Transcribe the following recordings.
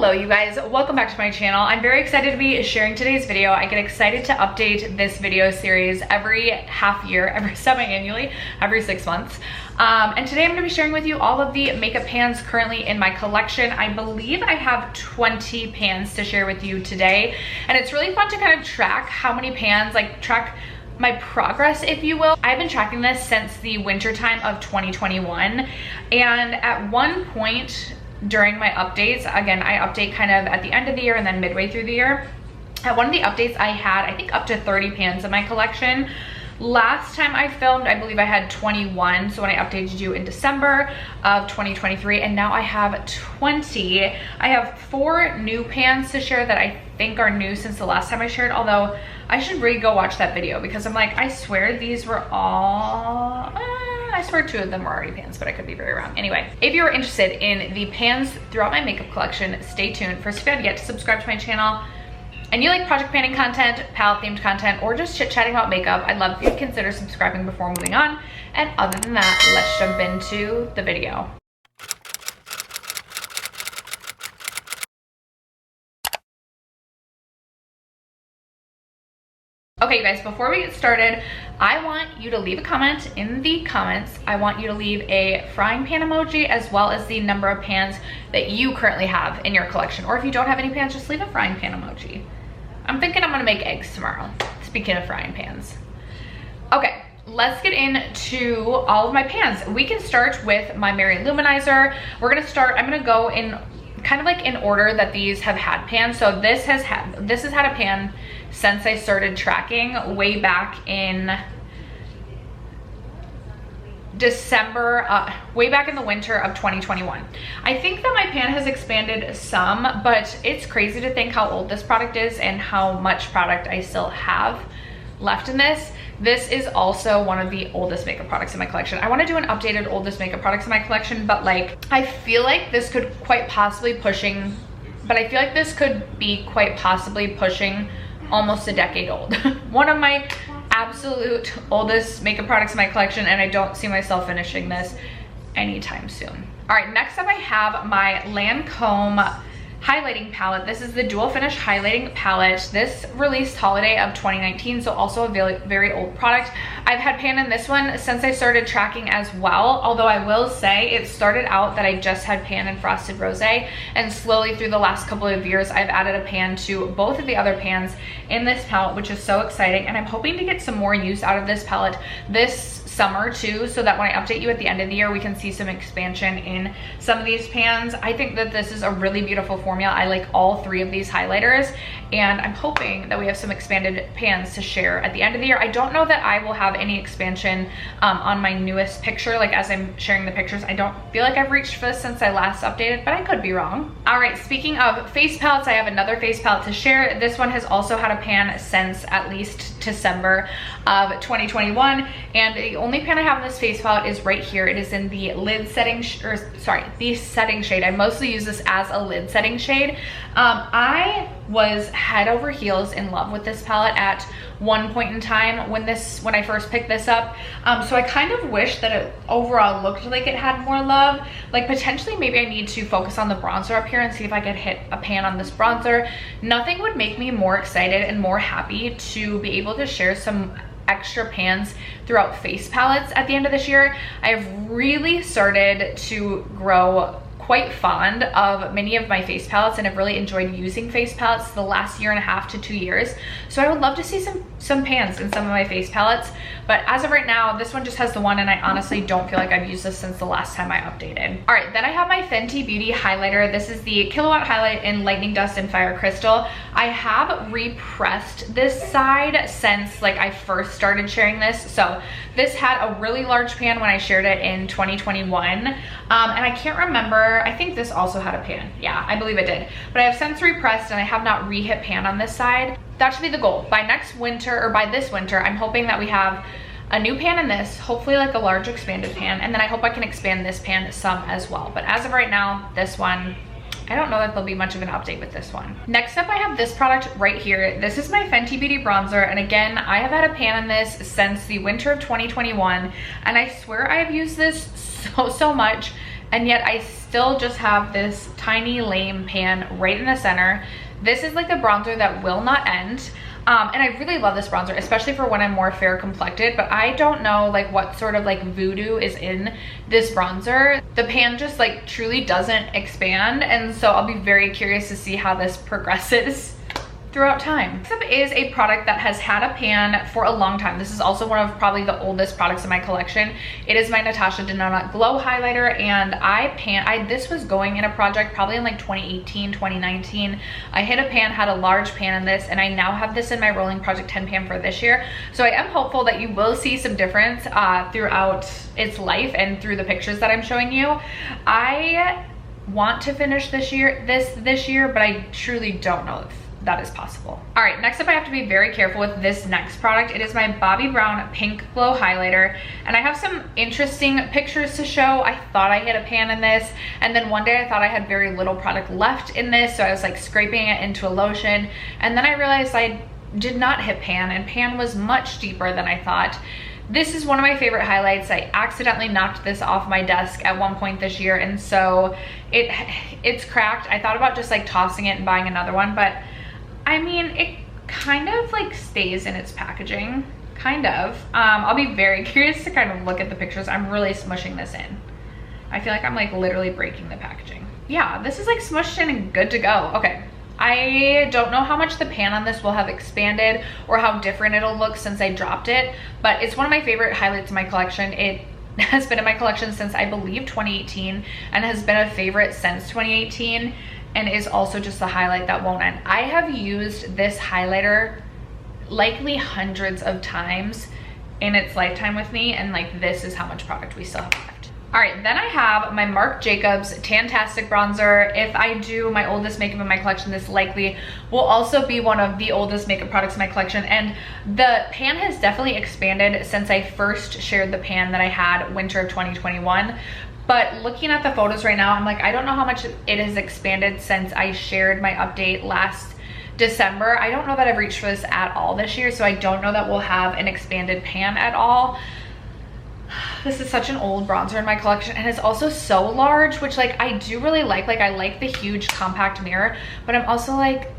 Hello you guys, welcome back to my channel. I'm very excited to be sharing today's video. I get excited to update this video series every half year, every semi-annually, every 6 months. And today I'm going to be sharing with you all of the makeup pans currently in my collection. I believe I have 20 pans to share with you today. And it's really fun to kind of track how many pans, like track my progress, if you will. I've been tracking this since the winter time of 2021. And at one point, during my updates, again, I update kind of at the end of the year and then midway through the year. At one of the updates I had, I think up to 30 pans in my collection. Last time I filmed, I believe I had 21. So when I updated you in December of 2023, and now I have 20. I have 4 new pans to share that I think are new since the last time I shared, although I should really go watch that video because I'm like, I swear these were all, I swear 2 of them were already pans, but I could be very wrong. Anyway, if you're interested in the pans throughout my makeup collection, stay tuned. First, if you haven't yet, to subscribe to my channel. And you like project panning content, palette themed content, or just chit chatting about makeup, I'd love if you'd consider subscribing before moving on. And other than that, let's jump into the video. Okay, you guys, before we get started, I want you to leave a comment in the comments. I want you to leave a frying pan emoji as well as the number of pans that you currently have in your collection. Or if you don't have any pans, just leave a frying pan emoji. I'm thinking I'm gonna make eggs tomorrow, speaking of frying pans. Okay, let's get into all of my pans. We can start with my Mary Luminizer. We're gonna start, I'm gonna go in kind of like in order that these have had pans. So this has had a pan since I started tracking way back in December, way back in the winter of 2021. I think that my pan has expanded some, but it's crazy to think how old this product is and how much product I still have left in this. This is also one of the oldest makeup products in my collection. I want to do an updated oldest makeup products in my collection, but like, I feel like this could quite possibly pushing, almost a decade old. One of my absolute oldest makeup products in my collection, and I don't see myself finishing this anytime soon. All right, next up I have my Lancome highlighting palette. This is the dual finish highlighting palette. This released holiday of 2019, so also a very, very old product. I've had pan in this one since I started tracking as well, although I will say it started out that I just had pan in Frosted Rosé, and slowly through the last couple of years I've added a pan to both of the other pans in this palette, which is so exciting, and I'm hoping to get some more use out of this palette this summer too, so that when I update you at the end of the year, we can see some expansion in some of these pans. I think that this is a really beautiful formula. I like all 3 of these highlighters, and I'm hoping that we have some expanded pans to share at the end of the year. I don't know that I will have any expansion on my newest picture, like as I'm sharing the pictures. I don't feel like I've reached for this since I last updated, but I could be wrong. All right, speaking of face palettes, I have another face palette to share. This one has also had a pan since at least December of 2021, and the only pan I have in this face palette is right here. It is in the lid setting, the setting shade. I mostly use this as a lid setting shade. I was head over heels in love with this palette at one point in time when I first picked this up. So I kind of wish that it overall looked like it had more love. Like potentially maybe I need to focus on the bronzer up here and see if I could hit a pan on this bronzer. Nothing would make me more excited and more happy to be able to share some extra pans throughout face palettes at the end of this year. I've really started to grow quite fond of many of my face palettes and have really enjoyed using face palettes the last 1.5 to 2 years. So I would love to see some pans in some of my face palettes. But as of right now, this one just has the one, and I honestly don't feel like I've used this since the last time I updated. All right, then I have my Fenty Beauty highlighter. This is the Kilowatt Highlight in Lightning Dust and Fire Crystal. I have repressed this side since like I first started sharing this. So this had a really large pan when I shared it in 2021. And I can't remember, I think this also had a pan. Yeah, I believe it did. But I have since repressed and I have not re-hit pan on this side. That should be the goal. By next winter, or by this winter, I'm hoping that we have a new pan in this, hopefully like a large expanded pan, and then I hope I can expand this pan some as well. But as of right now, this one, I don't know that there'll be much of an update with this one. Next up, I have this product right here. This is my Fenty Beauty bronzer, and again, I have had a pan in this since the winter of 2021, and I swear I have used this so much. and yet I still just have this tiny lame pan right in the center. This is like the bronzer that will not end. And I really love this bronzer, especially for when I'm more fair complected, but I don't know like what sort of like voodoo is in this bronzer. The pan just like truly doesn't expand, and so I'll be very curious to see how this progresses throughout time. Next up is a product that has had a pan for a long time. This is also one of probably the oldest products in my collection. It is my Natasha Denona Glow Highlighter, and this was going in a project probably in like 2018, 2019. I hit a pan, had a large pan in this, and I now have this in my Rolling Project 10 pan for this year. So I am hopeful that you will see some difference throughout its life and through the pictures that I'm showing you. I want to finish this year, but I truly don't know if that is possible. All right, next up I have to be very careful with this next product. It is my Bobbi Brown Pink Glow Highlighter, and I have some interesting pictures to show. I thought I hit a pan in this, and then one day I thought I had very little product left in this, so I was like scraping it into a lotion, and then I realized I did not hit pan, and pan was much deeper than I thought. This is one of my favorite highlights. I accidentally knocked this off my desk at one point this year, and so it's cracked. I thought about just like tossing it and buying another one, but I mean, it kind of like stays in its packaging, kind of. I'll be very curious to kind of look at the pictures. I'm really smushing this in. I feel like I'm like literally breaking the packaging. Yeah, this is like smushed in and good to go. Okay, I don't know how much the pan on this will have expanded or how different it'll look since I dropped it, but it's one of my favorite highlights in my collection. It has been in my collection since I believe 2018 and has been a favorite since 2018. And is also just a highlight that won't end. I have used this highlighter likely hundreds of times in its lifetime with me, and like this is how much product we still have left. All right, then I have my Marc Jacobs Tantastic Bronzer. If I do my oldest makeup in my collection, this likely will also be one of the oldest makeup products in my collection, and the pan has definitely expanded since I first shared the pan that I had winter of 2021. But looking at the photos right now, I'm like, I don't know how much it has expanded since I shared my update last December. I don't know that I've reached for this at all this year, so I don't know that we'll have an expanded pan at all. This is such an old bronzer in my collection, and it's also so large, which like I do really like. Like I like the huge compact mirror, but I'm also like,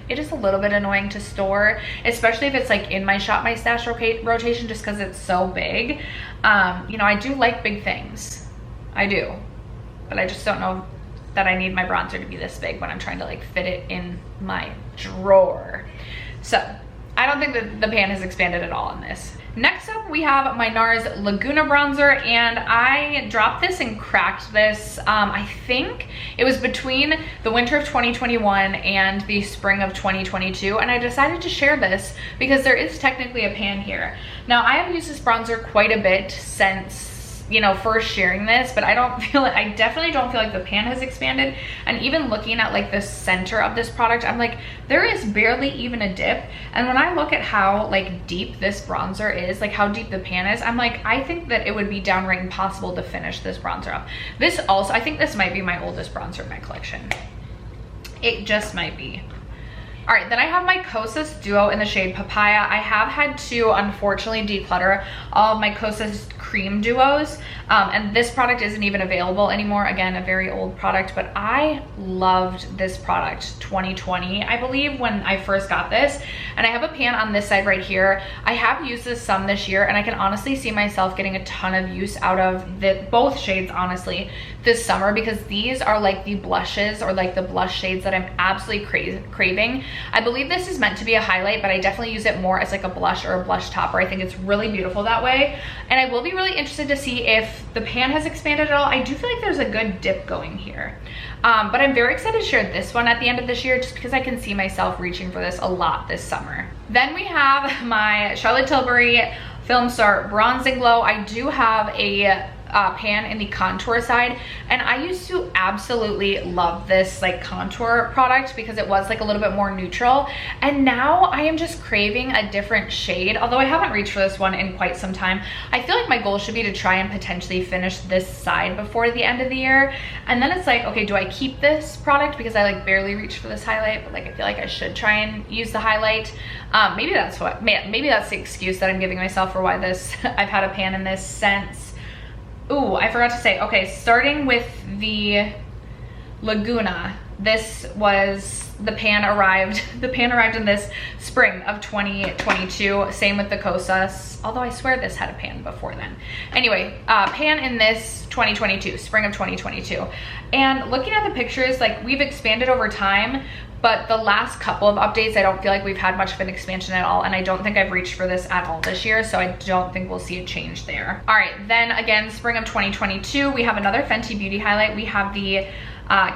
it is a little bit annoying to store, especially if it's like in my Shop My Stash rotation, just because it's so big. You know, I do like big things. I do, but I just don't know that I need my bronzer to be this big when I'm trying to like fit it in my drawer. So I don't think that the pan has expanded at all in this. Next up, we have my NARS Laguna Bronzer, and I dropped this and cracked this. I think it was between the winter of 2021 and the spring of 2022, and I decided to share this because there is technically a pan here. Now, I have used this bronzer quite a bit since, you know, first sharing this, but I definitely don't feel like the pan has expanded. And even looking at like the center of this product, I'm like, there is barely even a dip. And when I look at how like deep this bronzer is, like how deep the pan is, I'm like, I think that it would be downright impossible to finish this bronzer up. This also, I think this might be my oldest bronzer in my collection. It just might be. All right, then I have my Kosas Duo in the shade Papaya. I have had to unfortunately declutter all of my Kosas cream duos, and this product isn't even available anymore. Again, a very old product, but I loved this product 2020, I believe, when I first got this. And I have a pan on this side right here. I have used this some this year, and I can honestly see myself getting a ton of use out of both shades, honestly, this summer, because these are like the blushes or like the blush shades that I'm absolutely craving. I believe this is meant to be a highlight, but I definitely use it more as like a blush or a blush topper. I think it's really beautiful that way. And I will be really interested to see if the pan has expanded at all. I do feel like there's a good dip going here. But I'm very excited to share this one at the end of this year, just because I can see myself reaching for this a lot this summer. Then we have my Charlotte Tilbury Film Star Bronze and Glow. I do have a pan in the contour side, and I used to absolutely love this like contour product because it was like a little bit more neutral, and now I am just craving a different shade. Although I haven't reached for this one in quite some time, I feel like my goal should be to try and potentially finish this side before the end of the year. And then it's like, okay, do I keep this product because I like barely reached for this highlight, but like I feel like I should try and use the highlight. Maybe that's the excuse that I'm giving myself for why this I've had a pan in this since Ooh, I forgot to say, okay, starting with the Laguna, this was, the pan arrived in this spring of 2022. Same with the Cosas, although I swear this had a pan before then. Anyway, pan in this 2022, spring of 2022. And looking at the pictures, like, we've expanded over time, but the last couple of updates, I don't feel like we've had much of an expansion at all, and I don't think I've reached for this at all this year, so I don't think we'll see a change there. All right, then again, spring of 2022, we have another Fenty Beauty highlight. We have the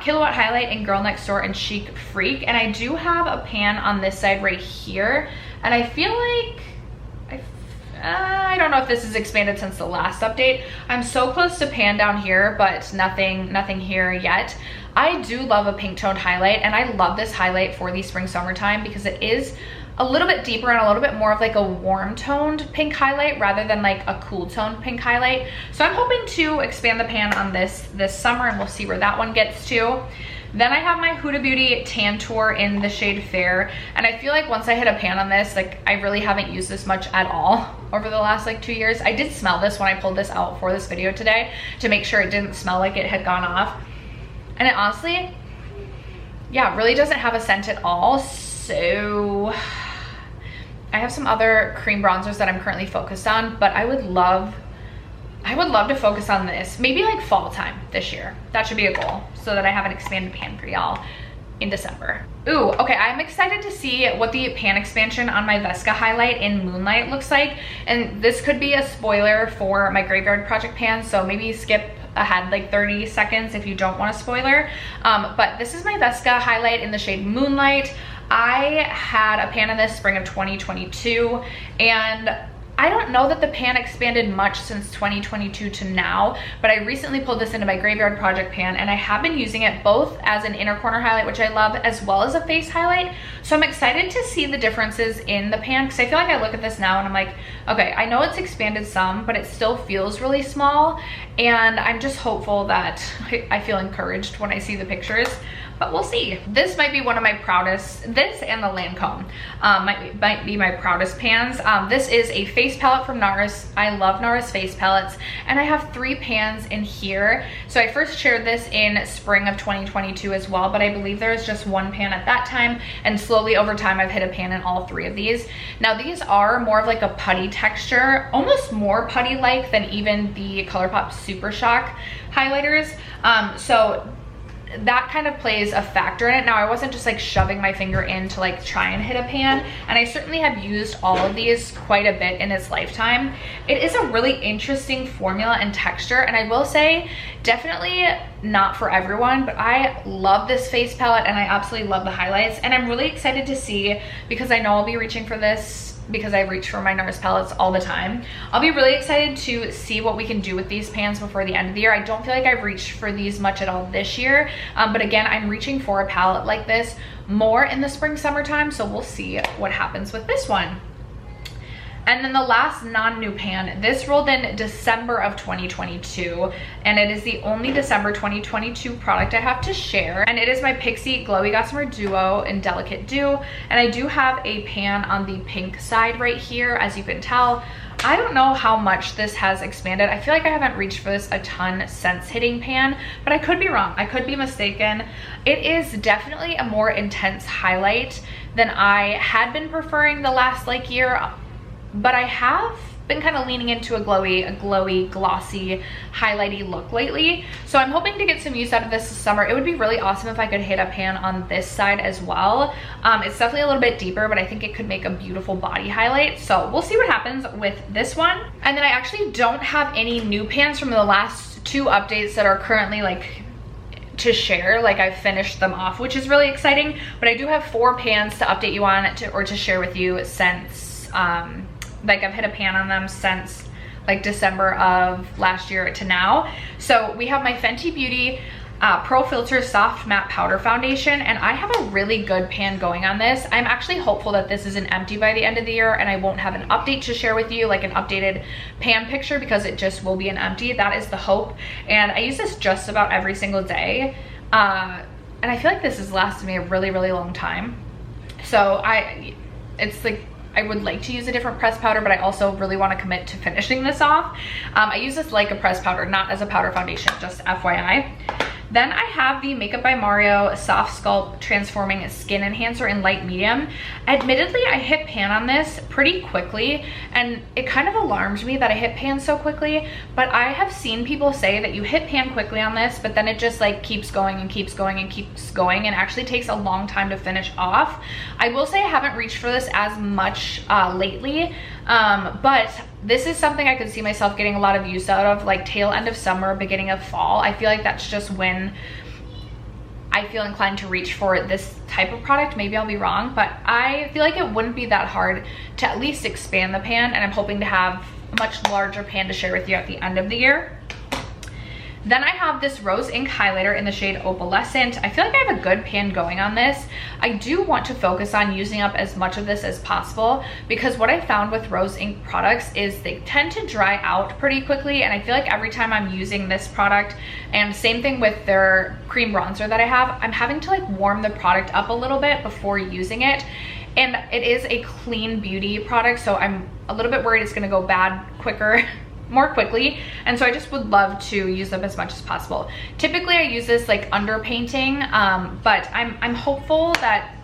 Kilowatt highlight in Girl Next Door and Chic Freak, and I do have a pan on this side right here, and I feel like I don't know if this is expanded since the last update. I'm so close to pan down here, but nothing here yet. I do love a pink toned highlight, and I love this highlight for the spring summertime because it is a little bit deeper and a little bit more of like a warm toned pink highlight rather than like a cool toned pink highlight. So I'm hoping to expand the pan on this summer, and we'll see where that one gets to. Then I have my Huda Beauty Tan Tour in the shade Fair, and I feel like once I hit a pan on this, like, I really haven't used this much at all over the last like 2 years. I did smell this when I pulled this out for this video today to make sure it didn't smell like it had gone off, and it honestly, yeah, really doesn't have a scent at all. So I have some other cream bronzers that I'm currently focused on, but I would love to focus on this maybe like fall time this year. That should be a goal, so that I have an expanded pan for y'all in December. Ooh, okay, I'm excited to see what the pan expansion on my Vesca highlight in Moonlight looks like, and this could be a spoiler for my Graveyard Project pan, so maybe skip ahead like 30 seconds if you don't want a spoiler. But this is my Vesca highlight in the shade Moonlight. I had a pan in this spring of 2022, and I don't know that the pan expanded much since 2022 to now, but I recently pulled this into my Graveyard Project pan, and I have been using it both as an inner corner highlight, which I love, as well as a face highlight. So I'm excited to see the differences in the pan, because I feel like I look at this now and I'm like, okay, I know it's expanded some, but it still feels really small, and I'm just hopeful that I feel encouraged when I see the pictures. But we'll see. This might be one of my proudest, this and the Lancome might be my proudest pans. This is a face palette from NARS. I love NARS face palettes, and I have 3 pans in here. So I first shared this in spring of 2022 as well, but I believe there was just 1 pan at that time, and slowly over time I've hit a pan in all 3 of these. Now these are more of like a putty texture, almost more putty-like than even the ColourPop Super Shock highlighters. So that kind of plays a factor in it. Now, I wasn't just like shoving my finger in to like try and hit a pan, and I certainly have used all of these quite a bit in its lifetime. It is a really interesting formula and texture, and I will say definitely not for everyone, but I love this face palette and I absolutely love the highlights, and I'm really excited to see, because I know I'll be reaching for this because I reach for my NARS palettes all the time. I'll be really excited to see what we can do with these pans before the end of the year. I don't feel like I've reached for these much at all this year, but again, I'm reaching for a palette like this more in the spring summertime, so we'll see what happens with this one. And then the last non-new pan, this rolled in December of 2022, and it is the only December 2022 product I have to share, and it is my Pixi Glowy Gossamer Duo in Delicate Dew, and I do have a pan on the pink side right here, as you can tell. I don't know how much this has expanded. I feel like I haven't reached for this a ton since hitting pan, but I could be wrong. I could be mistaken. It is definitely a more intense highlight than I had been preferring the last like year, but I have been kind of leaning into a glowy, glossy, highlighty look lately. So I'm hoping to get some use out of this summer. It would be really awesome if I could hit a pan on this side as well. It's definitely a little bit deeper, but I think it could make a beautiful body highlight. So we'll see what happens with this one. And then I actually don't have any new pans from the last 2 updates that are currently like to share. Like, I've finished them off, which is really exciting, but I do have 4 pans to update you on or to share with you since like I've hit a pan on them since like December of last year to now. So we have my Fenty Beauty Pro Filter Soft Matte Powder Foundation, and I have a really good pan going on this. I'm actually hopeful that this is an empty by the end of the year and I won't have an update to share with you, like an updated pan picture, because it just will be an empty. That is the hope, and I use this just about every single day, and I feel like this has lasted me a really long time. So it's like, I would like to use a different pressed powder, but I also really want to commit to finishing this off. I use this like a pressed powder, not as a powder foundation, just FYI. Then I have the Makeup by Mario Soft Sculpt Transforming Skin Enhancer in light medium. Admittedly, I hit pan on this pretty quickly, and it kind of alarmed me that I hit pan so quickly, but I have seen people say that you hit pan quickly on this, but then it just like keeps going and keeps going and keeps going, and actually takes a long time to finish off. I will say I haven't reached for this as much lately, but this is something I could see myself getting a lot of use out of, like tail end of summer, beginning of fall. I feel like that's just when I feel inclined to reach for this type of product. Maybe I'll be wrong, but I feel like it wouldn't be that hard to at least expand the pan, and I'm hoping to have a much larger pan to share with you at the end of the year. Then I have this Rose Ink highlighter in the shade Opalescent. I feel like I have a good pan going on this. I do want to focus on using up as much of this as possible, because what I found with Rose Ink products is they tend to dry out pretty quickly, and I feel like every time I'm using this product, and same thing with their cream bronzer that I have, I'm having to like warm the product up a little bit before using it. And it is a clean beauty product, so I'm a little bit worried it's gonna go bad more quickly, and so I just would love to use them as much as possible. Typically I use this like under painting, but I'm hopeful that,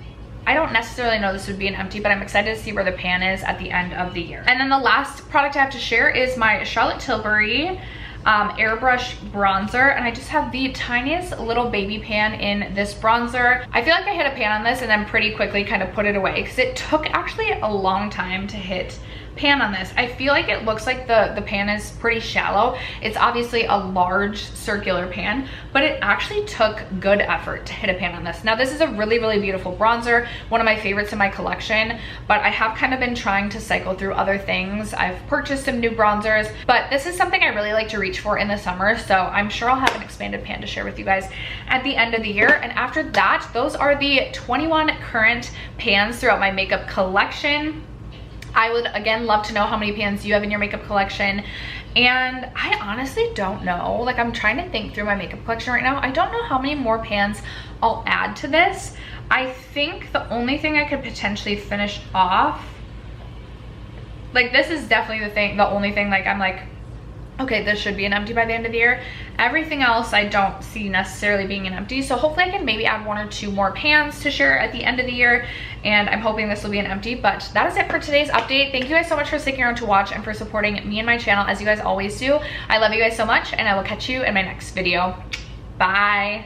I don't necessarily know this would be an empty, but I'm excited to see where the pan is at the end of the year. And then the last product I have to share is my Charlotte Tilbury airbrush bronzer, and I just have the tiniest little baby pan in this bronzer. I feel like I hit a pan on this and then pretty quickly kind of put it away, because it took actually a long time to hit pan on this. I feel like it looks like the pan is pretty shallow. It's obviously a large circular pan, but it actually took good effort to hit a pan on this. Now this is a really, really beautiful bronzer, one of my favorites in my collection, but I have kind of been trying to cycle through other things. I've purchased some new bronzers, but this is something I really like to reach for in the summer, so I'm sure I'll have an expanded pan to share with you guys at the end of the year. And after that, those are the 21 current pans throughout my makeup collection. I would again love to know how many pans you have in your makeup collection, and I honestly don't know. Like, I'm trying to think through my makeup collection right now. I don't know how many more pans I'll add to this. I think the only thing I could potentially finish off, like this is definitely the only thing like I'm like, okay, this should be an empty by the end of the year. Everything else I don't see necessarily being an empty, so hopefully I can maybe add 1 or 2 more pans to share at the end of the year, and I'm hoping this will be an empty. But that is it for today's update. Thank you guys so much for sticking around to watch and for supporting me and my channel as you guys always do. I love you guys so much, and I will catch you in my next video. Bye.